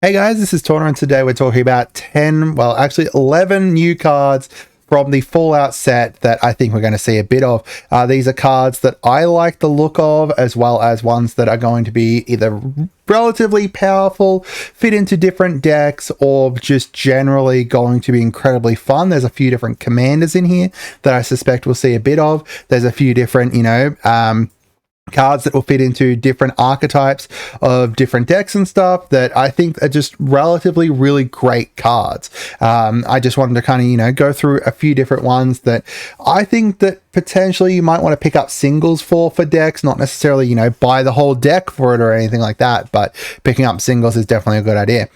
Hey guys, this is Tauna, and today we're talking about 10, well actually 11 new cards from the Fallout set that I think we're going to see a bit of. These are cards that I like the look of, as well as ones that are going to be either relatively powerful, fit into different decks, or just generally going to be incredibly fun. There's a few different commanders in here that I suspect we'll see a bit of. There's a few different, cards that will fit into different archetypes of different decks and stuff that I think are just relatively really great cards. I just wanted to kind of, go through a few different ones that I think that potentially you might want to pick up singles for decks, not necessarily, buy the whole deck for it or anything like that, but picking up singles is definitely a good idea.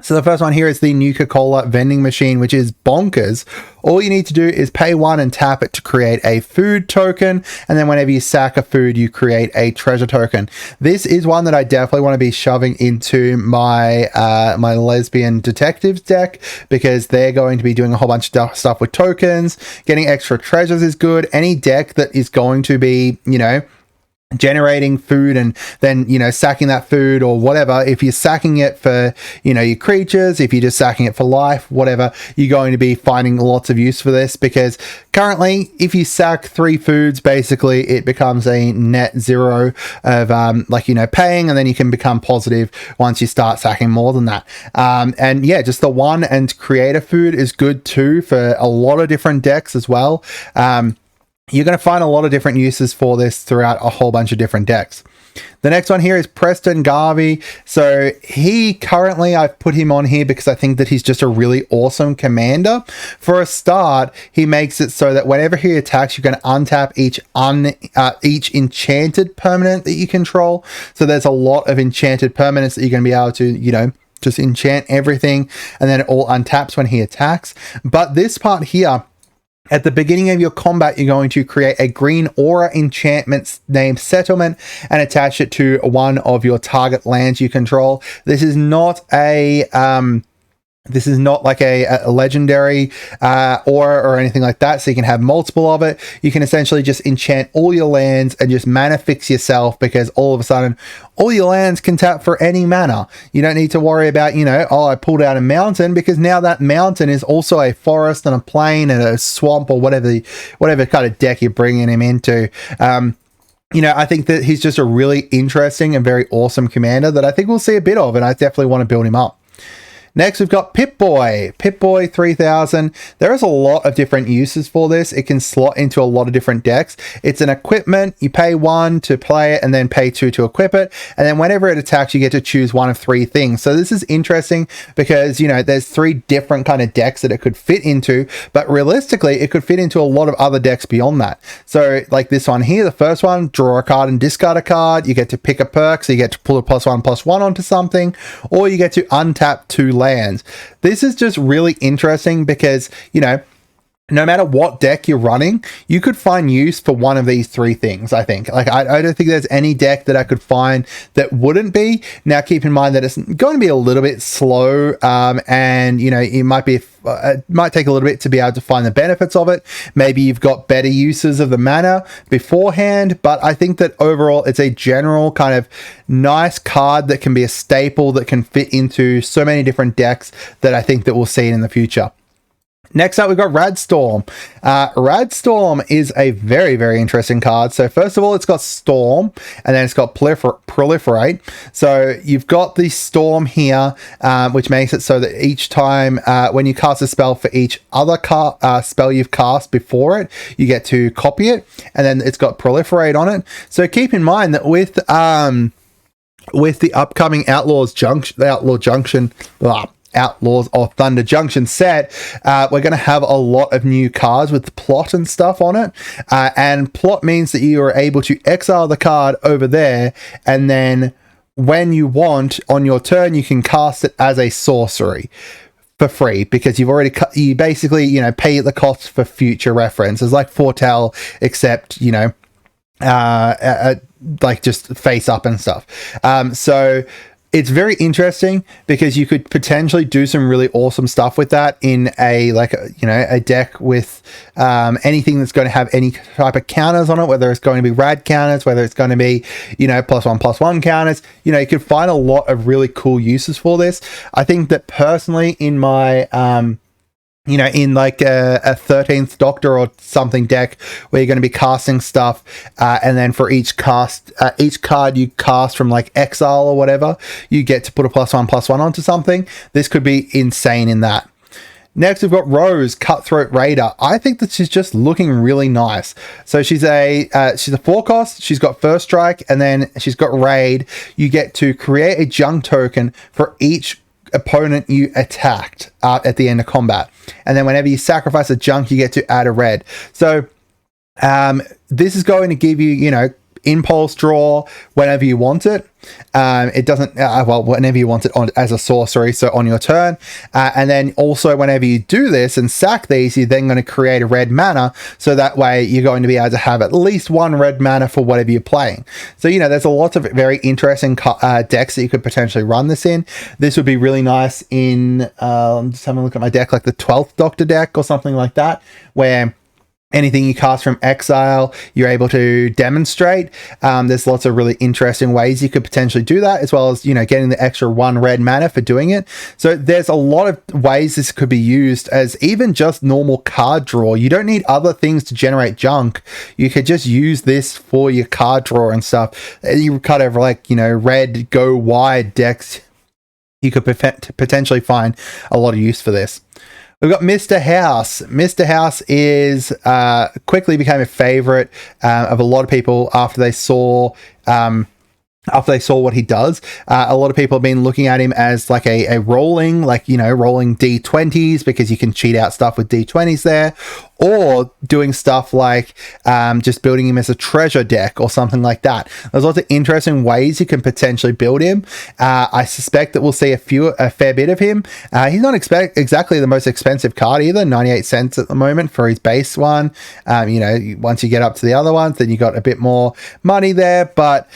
So the first one here is the Nua Vending Machine, which is bonkers. All you need to do is pay 1 and tap it to create a food token, and then whenever you sack a food, you create a treasure token. This is one that I definitely want to be shoving into my my lesbian detectives deck, because they're going to be doing a whole bunch of stuff with tokens. Getting extra treasures is good. Any deck that is going to be, generating food and then sacking that food or whatever, if you're sacking it for your creatures, if you're just sacking it for life, whatever, you're going to be finding lots of use for this, because currently if you sack 3 foods, basically it becomes a net 0 of paying, and then you can become positive once you start sacking more than that. And yeah, just the 1 and create a food is good too for a lot of different decks as well. You're going to find a lot of different uses for this throughout a whole bunch of different decks. The next one here is Preston Garvey. So he currently, I've put him on here because I think that he's just a really awesome commander. For a start, he makes it so that whenever he attacks, you're going to untap each enchanted permanent that you control. So there's a lot of enchanted permanents that you're going to be able to, just enchant everything, and then it all untaps when he attacks. But this part here, at the beginning of your combat, you're going to create a green aura enchantment named Settlement and attach it to one of your target lands you control. This is not a like a legendary aura or anything like that, so you can have multiple of it. You can essentially just enchant all your lands and just mana fix yourself, because all of a sudden all your lands can tap for any mana. You don't need to worry about, I pulled out a mountain, because now that mountain is also a forest and a plain and a swamp or whatever kind of deck you're bringing him into. I think that he's just a really interesting and very awesome commander that I think we'll see a bit of, and I definitely want to build him up. Next, we've got Pitboy. Pitboy 3000. There is a lot of different uses for this. It can slot into a lot of different decks. It's an equipment. You pay 1 to play it and then pay 2 to equip it. And then whenever it attacks, you get to choose one of 3 things. So this is interesting because, there's 3 different kind of decks that it could fit into, but realistically, it could fit into a lot of other decks beyond that. So like this one here, the first one, draw a card and discard a card. You get to pick a perk, so you get to pull a +1/+1 onto something, or you get to untap 2 lands. This is just really interesting because, no matter what deck you're running, you could find use for one of these 3 things, I think. Like, I don't think there's any deck that I could find that wouldn't be. Now, keep in mind that it's going to be a little bit slow, and, it might take a little bit to be able to find the benefits of it. Maybe you've got better uses of the mana beforehand, but I think that overall it's a general kind of nice card that can be a staple that can fit into so many different decks that I think that we'll see in the future. Next up, we've got Rad Storm. Rad Storm is a very, very interesting card. So first of all, it's got Storm, and then it's got Proliferate. So you've got the Storm here, which makes it so that each time when you cast a spell for each other spell you've cast before it, you get to copy it, and then it's got Proliferate on it. So keep in mind that with the upcoming Outlaws of Thunder Junction set, we're going to have a lot of new cards with plot and stuff on it, and plot means that you are able to exile the card over there, and then when you want on your turn, you can cast it as a sorcery for free, because you basically pay the cost for future reference. It's like Foretell, except like just face up and stuff. So it's very interesting because you could potentially do some really awesome stuff with that in a a deck with anything that's going to have any type of counters on it, whether it's going to be rad counters, whether it's going to be +1/+1 counters. You could find a lot of really cool uses for this. I think that personally in my in like a 13th Doctor or something deck where you're going to be casting stuff, and then for each card you cast from like exile or whatever, you get to put a +1/+1 onto something. This could be insane in that. Next, we've got Rose, Cutthroat Raider. I think that she's just looking really nice. So she's a 4-cost, she's got First Strike, and then she's got Raid. You get to create a junk token for each opponent you attacked at the end of combat, and then whenever you sacrifice a junk you get to add a red. So this is going to give you impulse draw whenever you want it. It doesn't whenever you want it as a sorcery, so on your turn, and then also whenever you do this and sack these, you're then going to create a red mana, so that way you're going to be able to have at least one red mana for whatever you're playing. So there's a lot of very interesting decks that you could potentially run this in. This would be really nice in I'm just having a look at my deck, like the 12th Doctor deck or something like that, where anything you cast from exile, you're able to demonstrate. There's lots of really interesting ways you could potentially do that, as well as, getting the extra 1 red mana for doing it. So there's a lot of ways this could be used as even just normal card draw. You don't need other things to generate junk. You could just use this for your card draw and stuff. You kind of red go wide decks. You could potentially find a lot of use for this. We've got Mr. House. Mr. House is quickly became a favorite of a lot of people after they saw what he does. A lot of people have been looking at him as like a rolling, rolling D20s, because you can cheat out stuff with D20s there, or doing stuff like just building him as a treasure deck or something like that. There's lots of interesting ways you can potentially build him. I suspect that we'll see a fair bit of him. He's not exactly the most expensive card either, 98 cents at the moment for his base one. Once you get up to the other ones, then you got a bit more money there, but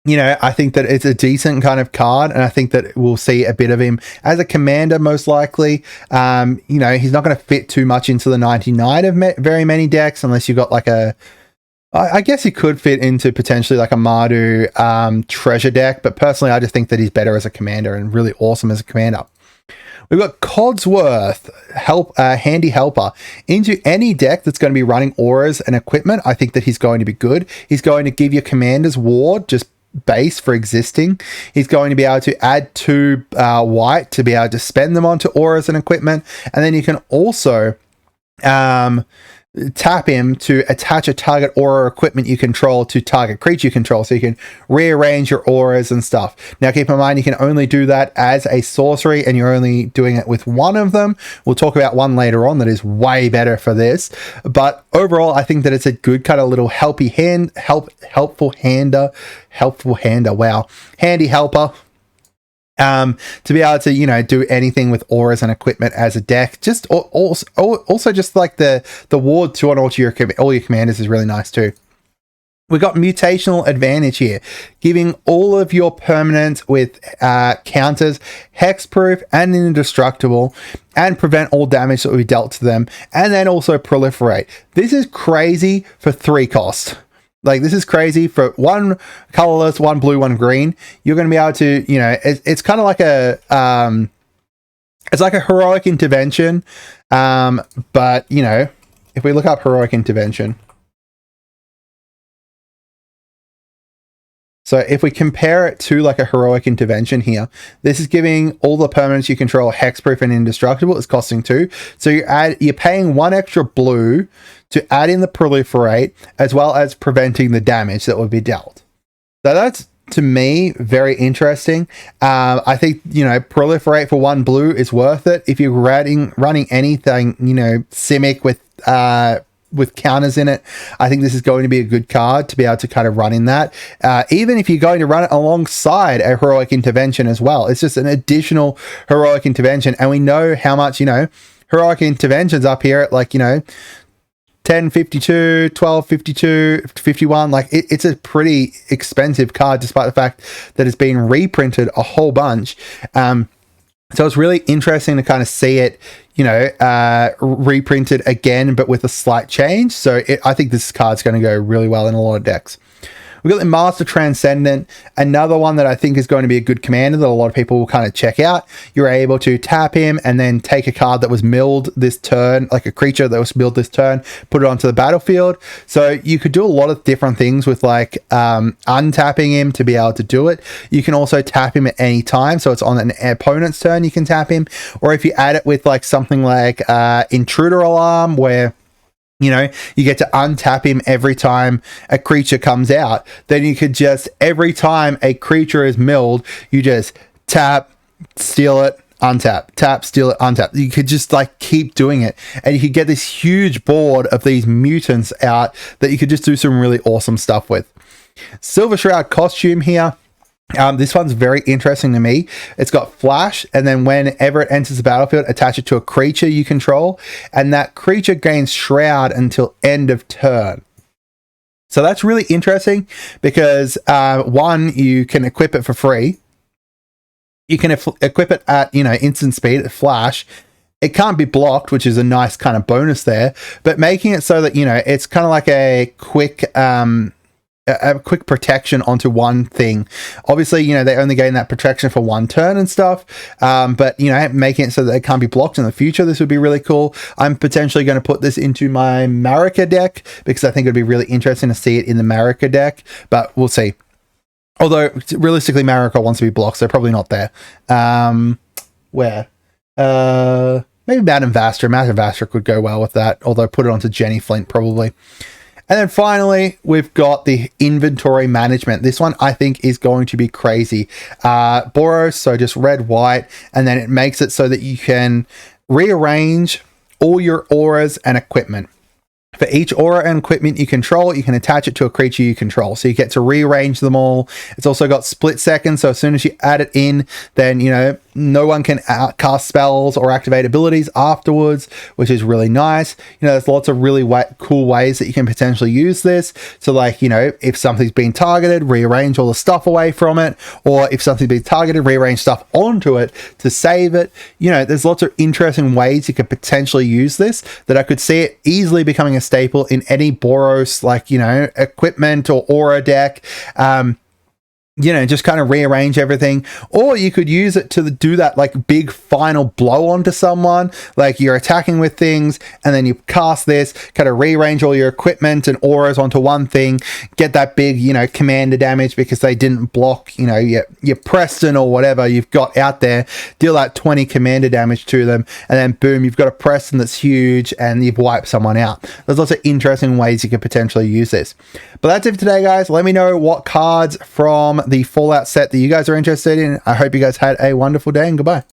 I think that it's a decent kind of card, and I think that we'll see a bit of him as a commander, most likely. He's not going to fit too much into the 99 of very many decks, unless you've got I guess he could fit into potentially like a Mardu treasure deck, but personally I just think that he's better as a commander and really awesome as a commander. We've got Codsworth, Handy Helper. Into any deck that's going to be running auras and equipment, I think that he's going to be good. He's going to give your commanders ward, just base for existing. He's going to be able to add 2 white to be able to spend them onto auras and equipment, and then you can also tap him to attach a target aura or equipment you control to target creature you control, so you can rearrange your auras and stuff. Now keep in mind you can only do that as a sorcery, and you're only doing it with one of them. We'll talk about one later on that is way better for this, but overall I think that it's a good kind of little helpful hander, wow, handy helper. To be able to do anything with auras and equipment as a deck. Just also just like the ward 2 on all your commanders is really nice too. We got Mutational Advantage here, giving all of your permanents with counters hexproof and indestructible, and prevent all damage that will be dealt to them, and then also proliferate. This is crazy for 3 cost. This is crazy for 1 colorless, 1 blue, 1 green. You're going to be able to, it's kind of like it's like a heroic intervention. But if we look up heroic intervention, so if we compare it to like a heroic intervention here, this is giving all the permanents you control hexproof and indestructible. It's costing 2. So you're paying 1 extra blue to add in the proliferate, as well as preventing the damage that would be dealt. So that's, to me, very interesting. I think, proliferate for 1 blue is worth it. If you're running anything, Simic with counters in it, I think this is going to be a good card to be able to kind of run in that. Even if you're going to run it alongside a heroic intervention as well, it's just an additional heroic intervention. And we know how much, heroic interventions up here at 1052, 1252, 51. Like it's a pretty expensive card, despite the fact that it's been reprinted a whole bunch. So it's really interesting to kind of see it, you know, reprinted again, but with a slight change. So I think this card's going to go really well in a lot of decks. We've got the Master Transcendent, another one that I think is going to be a good commander that a lot of people will kind of check out. You're able to tap him and then take a card that was milled this turn, like a creature that was milled this turn, put it onto the battlefield. So you could do a lot of different things with like untapping him to be able to do it. You can also tap him at any time. So it's on an opponent's turn, you can tap him. Or if you add it with like something like Intruder Alarm, where you know, you get to untap him every time a creature comes out. Then you could just, every time a creature is milled, you just tap, steal it, untap, tap, steal it, untap. You could just like keep doing it. And you could get this huge board of these mutants out that you could just do some really awesome stuff with. Silver Shroud costume here. This one's very interesting to me. It's got flash, and then whenever it enters the battlefield, attach it to a creature you control, and that creature gains Shroud until end of turn. So that's really interesting because one, you can equip it for free. You can equip it at, you know, instant speed at flash. It can't be blocked, which is a nice kind of bonus there, but making it so that, you know, it's kind of like a quick protection onto one thing. Obviously, you know, they only gain that protection for one turn and stuff, but you know, making it so that it can't be blocked in the future, this would be really cool. I'm potentially going to put this into my Marika deck because I think it'd be really interesting to see it in the Marika deck, but we'll see. Although realistically Marika wants to be blocked, so probably not there. Where maybe Madame Vastra. Madame Vastra could go well with that, although put it onto Jenny Flint probably. And then finally, we've got the inventory management. This one I think is going to be crazy. Boros, so just red, white, and then it makes it so that you can rearrange all your auras and equipment. For each aura and equipment you control, you can attach it to a creature you control. So you get to rearrange them all. It's also got split second. So as soon as you add it in, then, you know, no one can cast spells or activate abilities afterwards, which is really nice. You know, there's lots of really cool ways that you can potentially use this. So like, you know, if something's been targeted, rearrange all the stuff away from it. Or if something's been targeted, rearrange stuff onto it to save it. You know, there's lots of interesting ways you could potentially use this that I could see it easily becoming a staple in any Boros, like, you know, equipment or aura deck. You know, just kind of rearrange everything. Or you could use it to do that like big final blow onto someone, like you're attacking with things and then you cast this, kind of rearrange all your equipment and auras onto one thing, get that big, you know, commander damage because they didn't block, you know, your Preston or whatever you've got out there, deal that 20 commander damage to them, and then boom, you've got a Preston that's huge and you've wiped someone out. There's lots of interesting ways you could potentially use this. But that's it for today, guys. Let me know what cards from the Fallout set that you guys are interested in. I hope you guys had a wonderful day, and goodbye.